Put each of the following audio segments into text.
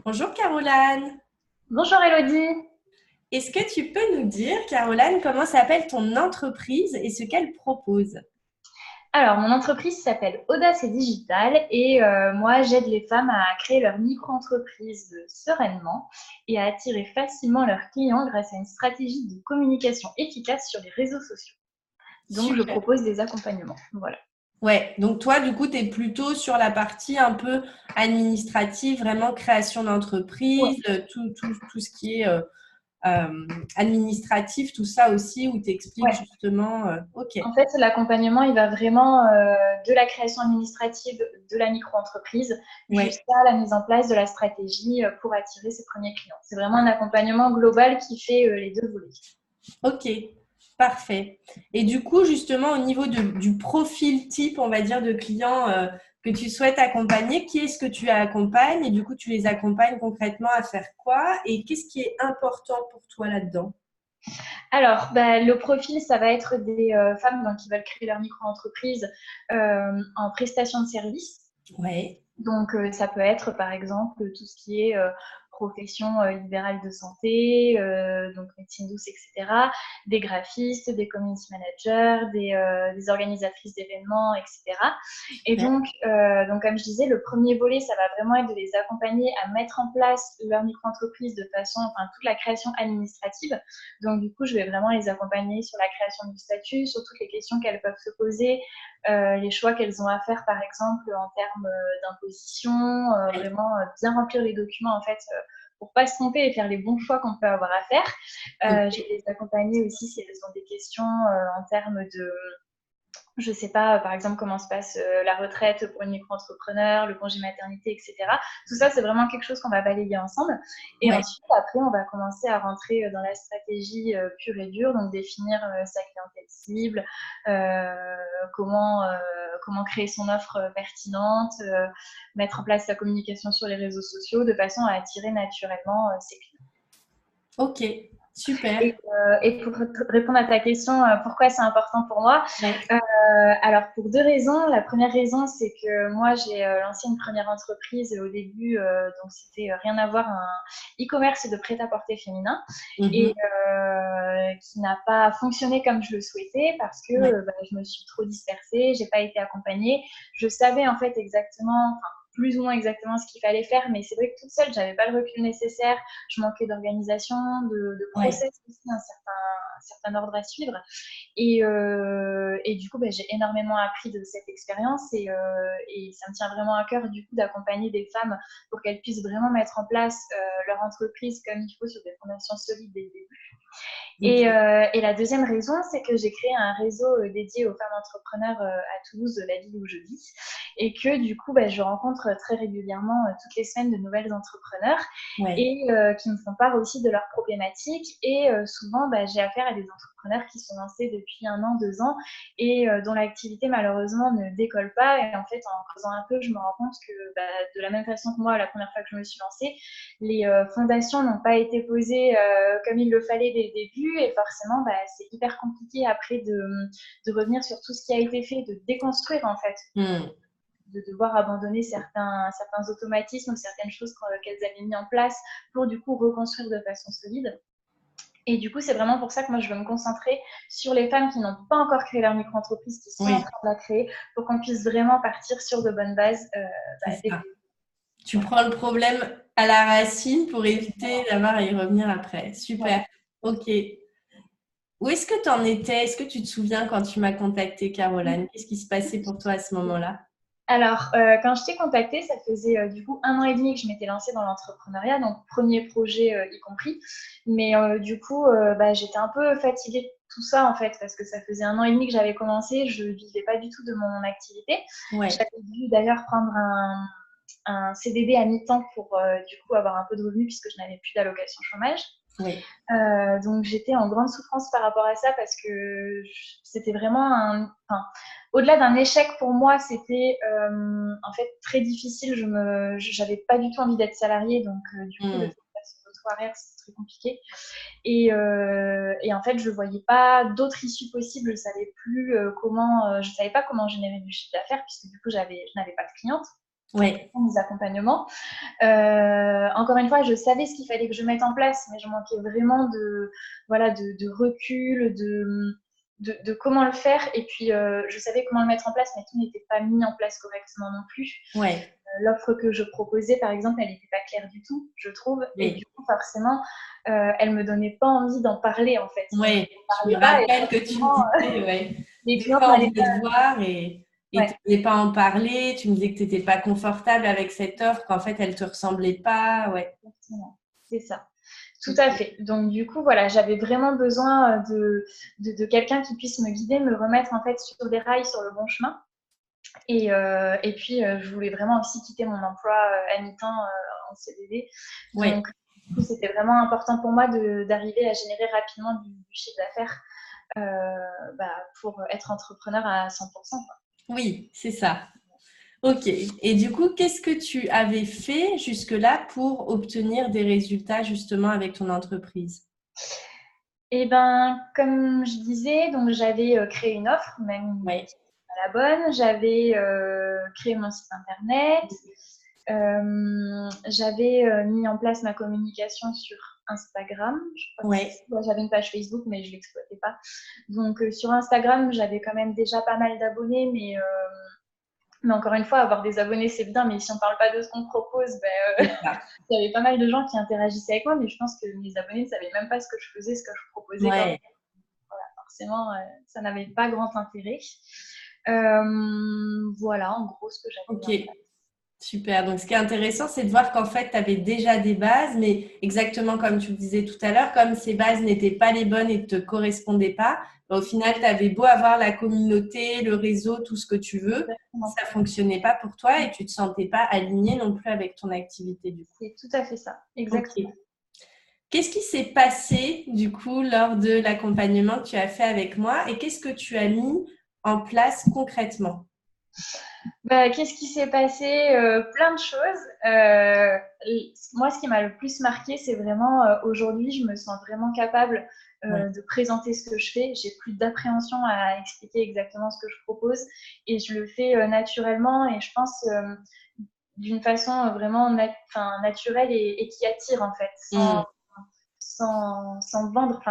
Bonjour Caroline. Bonjour Elodie. Est-ce que tu peux nous dire, Caroline, comment s'appelle ton entreprise et ce qu'elle propose? Alors, mon entreprise s'appelle Audace et Digital et moi, j'aide les femmes à créer leur micro-entreprise sereinement et à attirer facilement leurs clients grâce à une stratégie de communication efficace sur les réseaux sociaux. Donc, je Super. propose des accompagnements. Voilà. Ouais, donc toi, du coup, tu es plutôt sur la partie un peu administrative, vraiment création Ouais. d'entreprise, tout ce qui est administratif, tout ça aussi, où tu expliques Ouais. justement, ok, En fait, l'accompagnement, il va vraiment de la création administrative de la micro-entreprise ouais, jusqu'à la mise en place de la stratégie pour attirer ses premiers clients. C'est vraiment un accompagnement global qui fait les deux volets. ok, parfait. Et du coup, justement, au niveau du profil type, on va dire, de clients que tu souhaites accompagner, qui est-ce que tu accompagnes? Et du coup, tu les accompagnes concrètement à faire quoi? Et qu'est-ce qui est important pour toi là-dedans? Alors, le profil, ça va être des femmes qui veulent créer leur micro-entreprise en prestation de services. Ouais, Donc, ça peut être, par exemple, tout ce qui est profession libérale de santé, donc médecine douce, etc. Des graphistes, des community managers, des organisatrices d'événements, etc. Et super. donc, comme je disais, le premier volet, ça va vraiment être de les accompagner à mettre en place leur micro-entreprise de façon, enfin, toute la création administrative. Donc, du coup, je vais vraiment les accompagner sur la création du statut, sur toutes les questions qu'elles peuvent se poser, les choix qu'elles ont à faire, par exemple, en termes d'imposition, Ouais, vraiment bien remplir les documents, en fait, pour pas se tromper et faire les bons choix qu'on peut avoir à faire. Je ok. vais les accompagner aussi si elles ont des questions en termes de je ne sais pas, par exemple, comment se passe la retraite pour une micro-entrepreneur, le congé maternité, etc. Tout ça, c'est vraiment quelque chose qu'on va balayer ensemble. Et Ouais, ensuite, après, on va commencer à rentrer dans la stratégie pure et dure, donc définir sa clientèle cible, euh, comment, euh, comment créer son offre pertinente, mettre en place sa communication sur les réseaux sociaux de façon à attirer naturellement ses clients. ok, super. Et pour répondre à ta question, pourquoi c'est important pour moi, Ouais, alors pour deux raisons. La première raison, c'est que moi j'ai lancé une première entreprise au début, donc c'était rien à voir, un e-commerce de prêt-à-porter féminin mhm, et qui n'a pas fonctionné comme je le souhaitais parce que ouais, je me suis trop dispersée, j'ai pas été accompagnée. Je savais en fait exactement, enfin, plus ou moins exactement ce qu'il fallait faire, mais c'est vrai que toute seule, j'avais pas le recul nécessaire. Je manquais d'organisation, de ouais, process aussi, un certain ordre à suivre. Et du coup, j'ai énormément appris de cette expérience et ça me tient vraiment à cœur du coup d'accompagner des femmes pour qu'elles puissent vraiment mettre en place leur entreprise comme il faut sur des fondations solides dès le début. ok, Et la deuxième raison, c'est que j'ai créé un réseau dédié aux femmes entrepreneurs à Toulouse, la ville où je vis, et que du coup, je rencontre très régulièrement, toutes les semaines, de nouvelles entrepreneurs ouais. et qui me font part aussi de leurs problématiques. Et souvent, j'ai affaire à des entrepreneurs qui sont lancés depuis 1 an, 2 ans, et dont l'activité malheureusement ne décolle pas. Et en fait, en creusant un peu, je me rends compte que de la même façon que moi, la première fois que je me suis lancée, les fondations n'ont pas été posées comme il le fallait dès le début, et forcément, c'est hyper compliqué après de revenir sur tout ce qui a été fait, de déconstruire en fait, Hmm. de devoir abandonner certains automatismes, certaines choses qu'elles avaient mis en place pour du coup reconstruire de façon solide. Et du coup, c'est vraiment pour ça que moi, je veux me concentrer sur les femmes qui n'ont pas encore créé leur micro-entreprise, qui sont en Oui, train de la créer, pour qu'on puisse vraiment partir sur de bonnes bases c'est dès le ça. début. Tu Voilà. prends le problème à la racine pour éviter Exactement. d'avoir à y revenir après. Ouais. Super. Ok. Où est-ce que tu en étais? Est-ce que tu te souviens quand tu m'as contactée, Caroline? Qu'est-ce qui se passait pour toi à ce moment-là? Alors, quand je t'ai contacté, ça faisait du coup 1 an et demi que je m'étais lancée dans l'entrepreneuriat, donc premier projet y compris. Mais du coup, j'étais un peu fatiguée de tout ça en fait, parce que ça faisait 1 an et demi que j'avais commencé, je ne vivais pas du tout de mon activité. Ouais. J'avais dû d'ailleurs prendre un CDD à mi-temps pour du coup avoir un peu de revenus puisque je n'avais plus d'allocation chômage. Oui. Donc j'étais en grande souffrance par rapport à ça parce que c'était vraiment enfin, au-delà d'un échec pour moi, c'était en fait très difficile. J'avais pas du tout envie d'être salariée, donc du coup le Hmm. fait de faire ce retour arrière, c'était très compliqué. Et en fait, je voyais pas d'autres issues possibles. Je savais plus je savais pas comment générer du chiffre d'affaires puisque du coup je n'avais pas de clientes. Ouais. mes accompagnements. Encore une fois, je savais ce qu'il fallait que je mette en place, mais je manquais vraiment de recul, de comment le faire. Et puis, je savais comment le mettre en place, mais tout n'était pas mis en place correctement non plus. Ouais. L'offre que je proposais, par exemple, elle n'était pas claire du tout, je trouve. Oui. Et du coup, forcément, elle me donnait pas envie d'en parler, en fait. Oui, je me rappelle que tu me disais, ouais, Les des clients fois on n'allaient venait te voir et tu ouais, n'osais pas en parler, tu me disais que tu n'étais pas confortable avec cette offre, qu'en fait elle ne te ressemblait pas. Ouais. exactement. C'est ça. Tout à fait. Donc, du coup, voilà, j'avais vraiment besoin de quelqu'un qui puisse me guider, me remettre en fait sur des rails, sur le bon chemin. Et puis, je voulais vraiment aussi quitter mon emploi à mi-temps en CDD. Ouais. Donc, du coup, c'était vraiment important pour moi d'arriver à générer rapidement du chiffre d'affaires pour être entrepreneur à 100%. Quoi. Oui, c'est ça. Ok. Et du coup, qu'est-ce que tu avais fait jusque-là pour obtenir des résultats justement avec ton entreprise? Et ben, comme je disais, donc j'avais créé une offre, même Oui. à la bonne. J'avais créé mon site internet. J'avais mis en place ma communication sur Instagram. Je crois que Ouais. j'avais une page Facebook, mais je ne l'exploitais pas. Donc, sur Instagram, j'avais quand même déjà pas mal d'abonnés, mais encore une fois, avoir des abonnés, c'est bien, mais si on ne parle pas de ce qu'on propose, il y avait pas mal de gens qui interagissaient avec moi, mais je pense que mes abonnés ne savaient même pas ce que je faisais, ce que je proposais. Ouais. Voilà, forcément, ça n'avait pas grand intérêt. Voilà, en gros, ce que j'avais mis en Ok. place. Super. Donc, ce qui est intéressant, c'est de voir qu'en fait, tu avais déjà des bases, mais exactement comme tu le disais tout à l'heure, comme ces bases n'étaient pas les bonnes et ne te correspondaient pas, au final, tu avais beau avoir la communauté, le réseau, tout ce que tu veux, Exactement. ça ne fonctionnait pas pour toi et tu ne te sentais pas aligné non plus avec ton activité du coup. C'est tout à fait ça, Ok. exactement. Qu'est-ce qui s'est passé du coup lors de l'accompagnement que tu as fait avec moi et qu'est-ce que tu as mis en place concrètement? Qu'est-ce qui s'est passé? Plein de choses. Moi, ce qui m'a le plus marqué, c'est vraiment aujourd'hui, je me sens vraiment capable Oui. de présenter ce que je fais. J'ai plus d'appréhension à expliquer exactement ce que je propose et je le fais naturellement et je pense d'une façon vraiment naturelle et qui attire en fait, Mmh. sans vendre,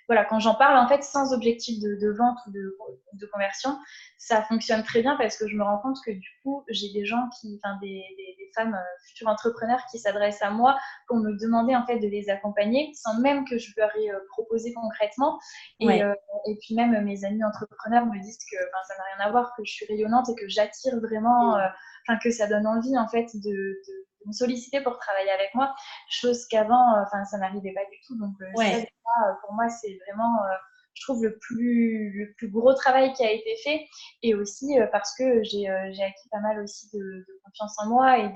voilà, quand j'en parle en fait sans objectif de vente ou de conversion, ça fonctionne très bien parce que je me rends compte que du coup j'ai des gens des femmes futures entrepreneurs qui s'adressent à moi pour me demander en fait de les accompagner sans même que je leur ai proposé concrètement et, Ouais. euh, et puis même mes amis entrepreneurs me disent que ça n'a rien à voir, que je suis rayonnante et que j'attire vraiment, que ça donne envie en fait de me solliciter pour travailler avec moi, chose qu'avant, ça n'arrivait pas du tout. Donc ça, Ouais. déjà, pour moi, c'est vraiment, je trouve, le plus gros travail qui a été fait. Et aussi parce que j'ai acquis pas mal aussi de confiance en moi et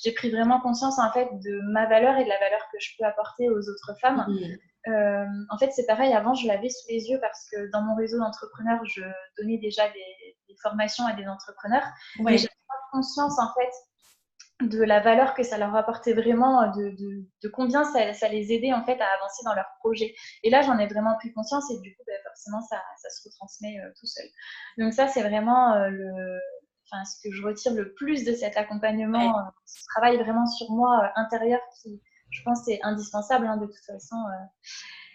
j'ai pris vraiment conscience en fait de ma valeur et de la valeur que je peux apporter aux autres femmes. Mmh. En fait, c'est pareil, avant, je l'avais sous les yeux parce que dans mon réseau d'entrepreneurs, je donnais déjà des formations à des entrepreneurs, mais Ouais. j'avais pas conscience en fait de la valeur que ça leur apportait vraiment, de combien ça les aidait en fait à avancer dans leurs projets. Et là, j'en ai vraiment pris conscience et du coup, forcément, ça se retransmet tout seul. Donc ça, c'est vraiment ce que je retire le plus de cet accompagnement, Ouais. ce travail vraiment sur moi intérieur qui, je pense, est indispensable de toute façon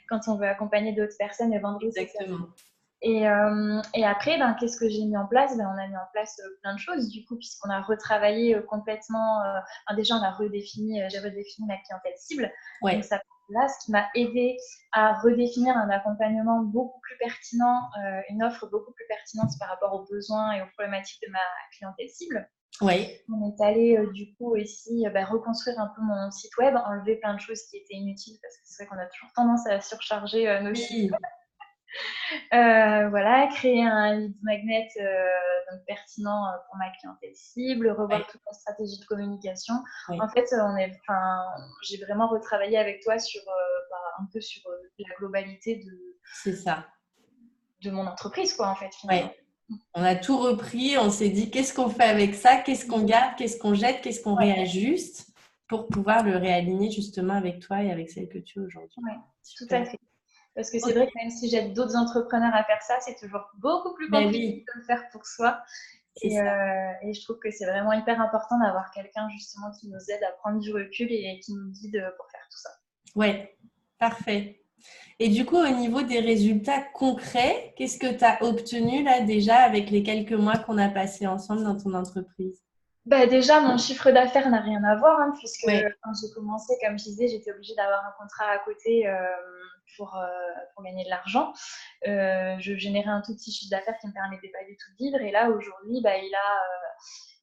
quand on veut accompagner d'autres personnes et vendre ses services. Exactement. Et après, qu'est-ce que j'ai mis en place? On a mis en place plein de choses, du coup, puisqu'on a retravaillé complètement. Déjà, j'ai redéfini ma clientèle cible. Donc, Ouais. ça, là, ce qui m'a aidé à redéfinir un accompagnement beaucoup plus pertinent, une offre beaucoup plus pertinente par rapport aux besoins et aux problématiques de ma clientèle cible. Ouais. On est allé, du coup, aussi reconstruire un peu mon site web, enlever plein de choses qui étaient inutiles, parce que c'est vrai qu'on a toujours tendance à surcharger nos sites. Oui. Voilà, créer un lead magnet donc pertinent pour ma clientèle cible, revoir Ouais. toute la stratégie de communication. Ouais. En fait, j'ai vraiment retravaillé avec toi sur un peu sur la globalité C'est ça. de mon entreprise, quoi, en fait, finalement. Ouais. On a tout repris, on s'est dit qu'est-ce qu'on fait avec ça, qu'est-ce qu'on garde, qu'est-ce qu'on jette, qu'est-ce qu'on Ouais, réajuste pour pouvoir le réaligner justement avec toi et avec celle que tu es aujourd'hui. ouais, tout Super. à fait. Parce que c'est Ok. vrai que même si j'aide d'autres entrepreneurs à faire ça, c'est toujours beaucoup plus Ben compliqué oui, de le faire pour soi. c'est ça. Et je trouve que c'est vraiment hyper important d'avoir quelqu'un justement qui nous aide à prendre du recul et qui nous guide pour faire tout ça. Ouais, parfait. Et du coup, au niveau des résultats concrets, qu'est-ce que tu as obtenu là déjà avec les quelques mois qu'on a passés ensemble dans ton entreprise? Bah déjà, mon chiffre d'affaires n'a rien à voir, hein, puisque Ouais, quand j'ai commencé, comme je disais, j'étais obligée d'avoir un contrat à côté pour gagner de l'argent. Je générais un tout petit chiffre d'affaires qui me permettait pas du tout de vivre. Et là, aujourd'hui, bah,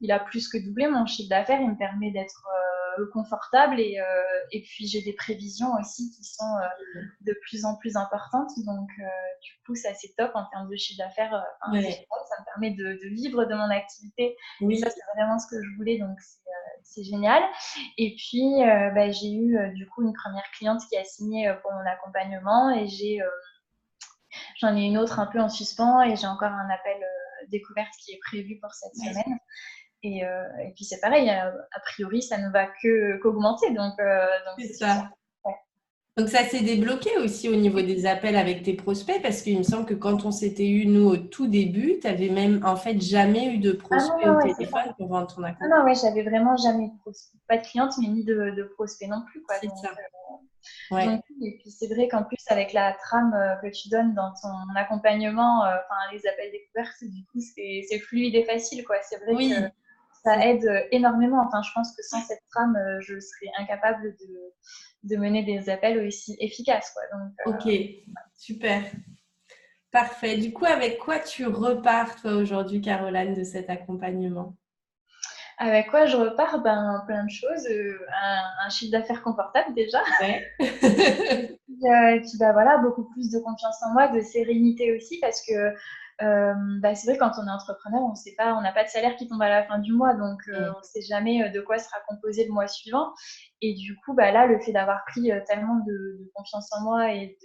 il a plus que doublé mon chiffre d'affaires. Il me permet d'être confortable et puis j'ai des prévisions aussi qui sont de plus en plus importantes. Donc, du coup, ça c'est top en termes de chiffre d'affaires. ouais, Ça me permet de vivre de mon activité et ça, oui, c'est vraiment ce que je voulais. Donc, c'est génial. Et puis, bah, j'ai eu du coup une première cliente qui a signé pour mon accompagnement et j'en ai une autre un peu en suspens et j'ai encore un appel découverte qui est prévu pour cette ouais, semaine. Et puis c'est pareil, a priori, ça ne va qu'augmenter, donc c'est c'est super. ça. Ouais. Donc ça s'est débloqué aussi au niveau des appels avec tes prospects parce qu'il me semble que quand on s'était eu nous au tout début, tu n'avais même en fait jamais eu de Ah non, prospects au non, ouais, c'est ça. téléphone pour vendre ton Non, non, accompagnement. ouais, j'avais vraiment jamais pas de cliente, mais ni de prospect non plus, quoi. C'est ça. Donc, Ouais, et puis c'est vrai qu'en plus, avec la trame que tu donnes dans ton accompagnement, enfin, les appels découvertes, du coup, c'est fluide et facile, quoi. C'est vrai que oui, ça c'est aide énormément. Enfin, je pense que sans cette trame, je serais incapable de mener des appels aussi efficaces, quoi. Donc, ok, super, parfait. Du coup, avec quoi tu repars toi aujourd'hui, Caroline, de cet accompagnement? avec quoi je repars? Ben, plein de choses. Un chiffre d'affaires confortable déjà. Ouais. Et puis bah, voilà, beaucoup plus de confiance en moi, de sérénité aussi, parce que bah, c'est vrai, quand on est entrepreneur, on sait pas, on n'a pas de salaire qui tombe à la fin du mois, donc Mm. on ne sait jamais de quoi sera composé le mois suivant. Et du coup, bah, là, le fait d'avoir pris tellement de confiance en moi et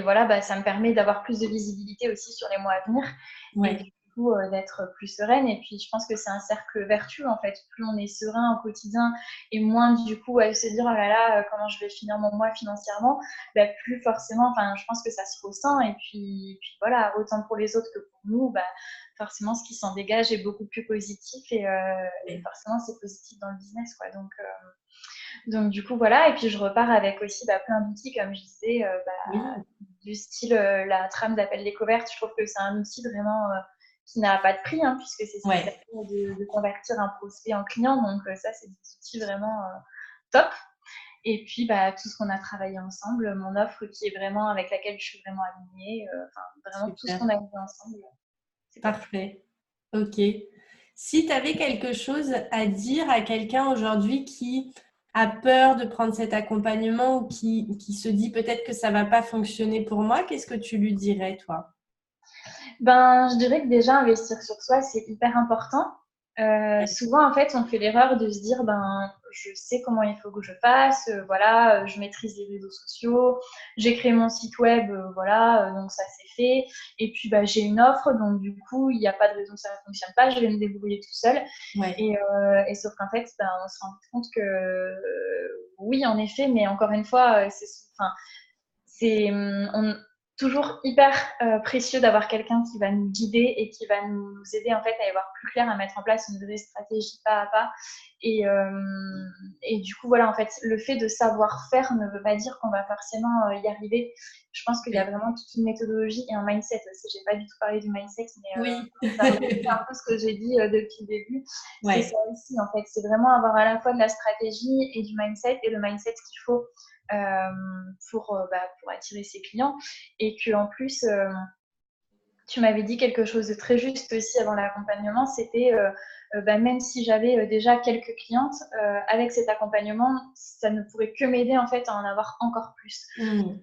voilà, bah, ça me permet d'avoir plus de visibilité aussi sur les mois à venir et Ouais, du coup d'être plus sereine. Et puis je pense que c'est un cercle vertueux en fait. Plus on est serein au quotidien et moins du coup à se dire oh là là, comment je vais finir mon mois financièrement, bah, plus forcément, enfin je pense que ça se ressent. Et puis voilà, autant pour les autres que pour nous, bah, forcément ce qui s'en dégage est beaucoup plus positif et forcément c'est positif dans le business, quoi. Donc, du coup, voilà. Et puis, je repars avec aussi bah, plein d'outils, comme je disais, oui, du style la trame d'appel découverte. Je trouve que c'est un outil vraiment qui n'a pas de prix, hein, puisque c'est ce qui ouais, permet de convertir un prospect en client. Donc, ça, c'est des outils vraiment top. Et puis, bah, tout ce qu'on a travaillé ensemble, mon offre qui est vraiment avec laquelle je suis vraiment alignée. Enfin, vraiment tout ce super, qu'on a fait ensemble, c'est top. parfait. Ok. Si tu avais quelque chose à dire à quelqu'un aujourd'hui qui a peur de prendre cet accompagnement ou qui se dit peut-être que ça va pas fonctionner pour moi, qu'est-ce que tu lui dirais, toi? Ben, je dirais que déjà, investir sur soi, c'est hyper important. Souvent, en fait, on fait l'erreur de se dire, ben, je sais comment il faut que je fasse, voilà, je maîtrise les réseaux sociaux, j'ai créé mon site web, voilà, donc ça c'est fait. Et puis, bah, j'ai une offre, donc du coup, il n'y a pas de raison que ça ne fonctionne pas, je vais me débrouiller tout seul. Ouais, Et sauf qu'en fait, ben, on se rend compte que oui, en effet, mais encore une fois, enfin, c'est toujours hyper précieux d'avoir quelqu'un qui va nous guider et qui va nous aider en fait à y voir plus clair, à mettre en place une vraie stratégie pas à pas. Et du coup, voilà, en fait, le fait de savoir faire ne veut pas dire qu'on va forcément y arriver. Je pense qu'il y a ouais. vraiment toute une méthodologie et un mindset aussi. J'ai pas du tout parlé du mindset, mais Oui. ça reprend un peu ce que j'ai dit depuis le début. C'est ça Ouais, aussi, en fait. C'est vraiment avoir à la fois de la stratégie et du mindset, et le mindset qu'il faut pour attirer ses clients. Et que en plus, tu m'avais dit quelque chose de très juste aussi avant l'accompagnement, c'était même si j'avais déjà quelques clientes, avec cet accompagnement, ça ne pourrait que m'aider en fait à en avoir encore plus. mm,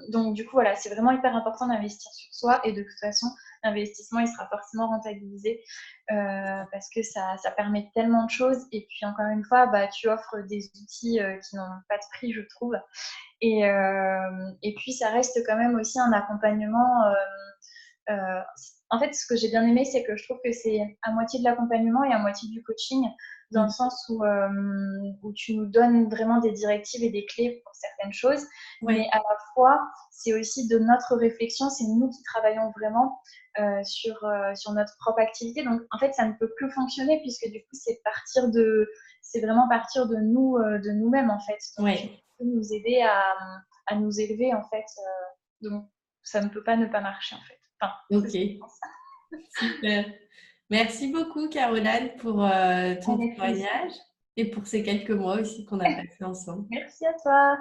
Donc, du coup, voilà, c'est vraiment hyper important d'investir sur soi et de toute façon, l'investissement, il sera forcément rentabilisé parce que ça permet tellement de choses. Et puis, encore une fois, bah, tu offres des outils qui n'ont pas de prix, je trouve. Et puis, ça reste quand même aussi un accompagnement en fait, ce que j'ai bien aimé, c'est que je trouve que c'est à moitié de l'accompagnement et à moitié du coaching, dans le sens où tu nous donnes vraiment des directives et des clés pour certaines choses, mais à la fois, c'est aussi de notre réflexion, c'est nous qui travaillons vraiment sur notre propre activité. Donc, en fait, ça ne peut plus fonctionner puisque du coup, c'est vraiment partir de nous, de nous-mêmes, en fait. Donc, tu peux nous aider à nous élever, en fait. Donc, ça ne peut pas ne pas marcher, en fait. Enfin, ok, super. Merci beaucoup, Caroline, pour ton témoignage et pour ces quelques mois aussi qu'on a passé ensemble. Merci à toi.